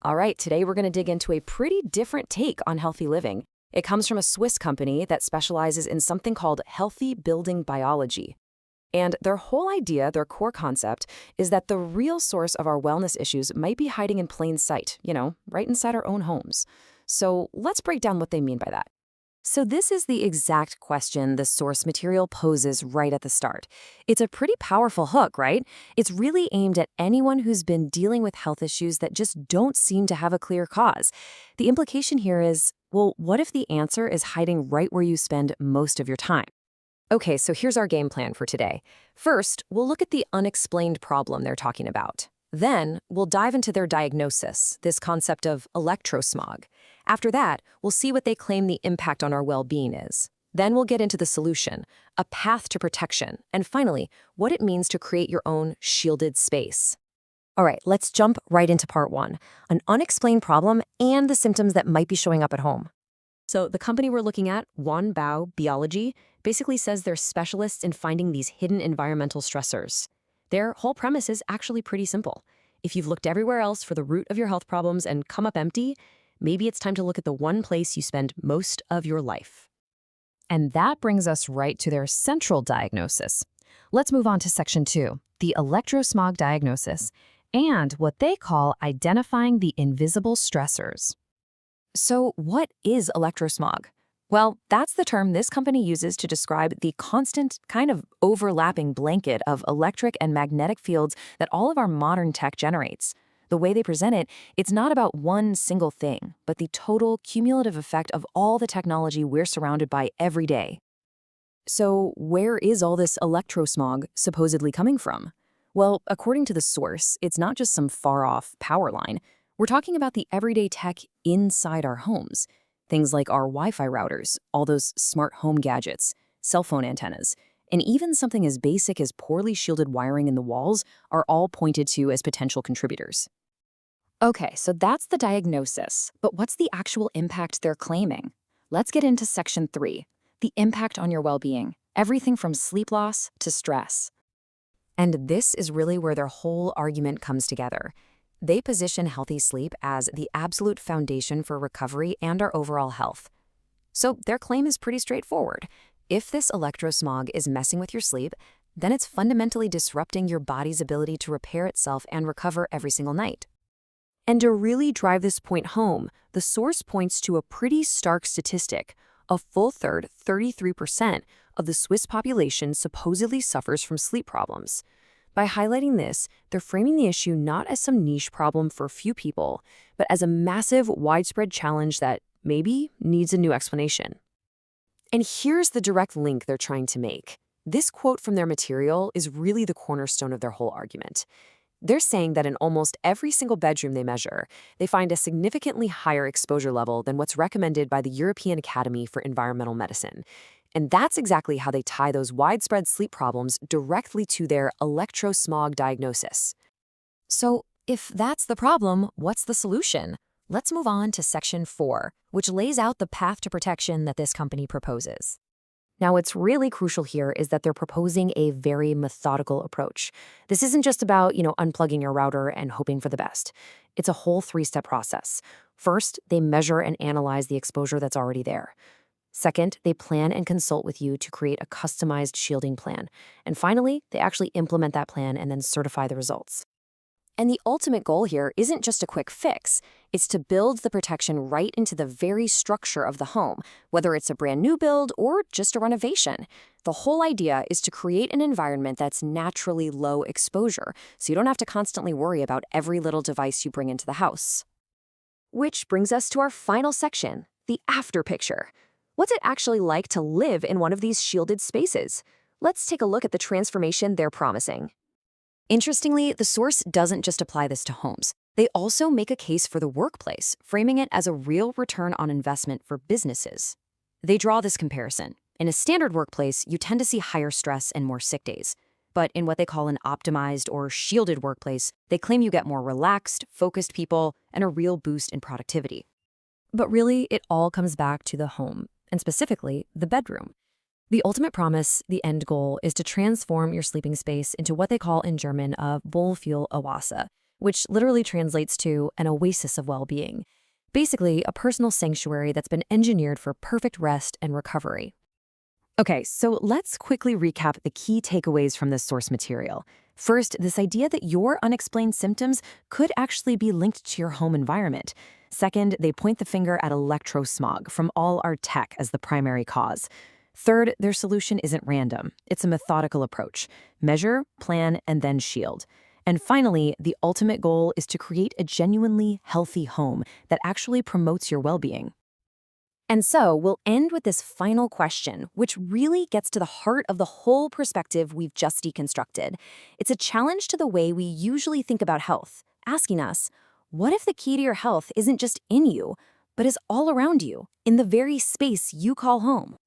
All right, today we're going to dig into a pretty different take on healthy living. It comes from a Swiss company that specializes in something called healthy building biology. And their whole idea, their core concept, is that the real source of our wellness issues might be hiding in plain sight, right inside our own homes. So let's break down what they mean by that. So this is the exact question the source material poses right at the start. It's a pretty powerful hook, right? It's really aimed at anyone who's been dealing with health issues that just don't seem to have a clear cause. The implication here is, well, what if the answer is hiding right where you spend most of your time? Okay, so here's our game plan for today. First, we'll look at the unexplained problem they're talking about. Then, we'll dive into their diagnosis, this concept of electrosmog. After that, we'll see what they claim the impact on our well-being is. Then we'll get into the solution, a path to protection, and finally, what it means to create your own shielded space. All right, let's jump right into part one, an unexplained problem and the symptoms that might be showing up at home. So the company we're looking at, WohnBauBiologie, basically says they're specialists in finding these hidden environmental stressors. Their whole premise is actually pretty simple. If you've looked everywhere else for the root of your health problems and come up empty, maybe it's time to look at the one place you spend most of your life. And that brings us right to their central diagnosis. Let's move on to section 2, the electrosmog diagnosis, and what they call identifying the invisible stressors. So what is electrosmog? Well, that's the term this company uses to describe the constant, kind of overlapping blanket of electric and magnetic fields that all of our modern tech generates. The way they present it, it's not about one single thing, but the total cumulative effect of all the technology we're surrounded by every day. So where is all this electrosmog supposedly coming from? Well, according to the source, it's not just some far-off power line. We're talking about the everyday tech inside our homes. Things like our Wi-Fi routers, all those smart home gadgets, cell phone antennas, and even something as basic as poorly shielded wiring in the walls are all pointed to as potential contributors. Okay, so that's the diagnosis, but what's the actual impact they're claiming? Let's get into section 3, the impact on your well-being, everything from sleep loss to stress. And this is really where their whole argument comes together. They position healthy sleep as the absolute foundation for recovery and our overall health. So their claim is pretty straightforward. If this electrosmog is messing with your sleep, then it's fundamentally disrupting your body's ability to repair itself and recover every single night. And to really drive this point home, the source points to a pretty stark statistic. A full third, 33%, of the Swiss population supposedly suffers from sleep problems. By highlighting this, they're framing the issue not as some niche problem for a few people, but as a massive, widespread challenge that maybe needs a new explanation. And here's the direct link they're trying to make. This quote from their material is really the cornerstone of their whole argument. They're saying that in almost every single bedroom they measure, they find a significantly higher exposure level than what's recommended by the European Academy for Environmental Medicine. And that's exactly how they tie those widespread sleep problems directly to their electrosmog diagnosis. So if that's the problem, what's the solution? Let's move on to section 4, which lays out the path to protection that this company proposes. Now, what's really crucial here is that they're proposing a very methodical approach. This isn't just about, unplugging your router and hoping for the best. It's a whole 3-step process. First, they measure and analyze the exposure that's already there. Second, they plan and consult with you to create a customized shielding plan. And finally, they actually implement that plan and then certify the results. And the ultimate goal here isn't just a quick fix. It's to build the protection right into the very structure of the home, whether it's a brand new build or just a renovation. The whole idea is to create an environment that's naturally low exposure, so you don't have to constantly worry about every little device you bring into the house. Which brings us to our final section, the after picture. What's it actually like to live in one of these shielded spaces? Let's take a look at the transformation they're promising. Interestingly, the source doesn't just apply this to homes. They also make a case for the workplace, framing it as a real return on investment for businesses. They draw this comparison. In a standard workplace, you tend to see higher stress and more sick days. But in what they call an optimized or shielded workplace, they claim you get more relaxed, focused people and a real boost in productivity. But really, it all comes back to the home, and specifically, the bedroom. The ultimate promise, the end goal, is to transform your sleeping space into what they call in German a Wohlfühl-Oase, which literally translates to an oasis of well-being. Basically, a personal sanctuary that's been engineered for perfect rest and recovery. Okay, so let's quickly recap the key takeaways from this source material. First, this idea that your unexplained symptoms could actually be linked to your home environment. Second, they point the finger at electrosmog from all our tech as the primary cause. Third, their solution isn't random. It's a methodical approach. Measure, plan, and then shield. And finally, the ultimate goal is to create a genuinely healthy home that actually promotes your well-being. And so we'll end with this final question, which really gets to the heart of the whole perspective we've just deconstructed. It's a challenge to the way we usually think about health, asking us, what if the key to your health isn't just in you, but is all around you, in the very space you call home?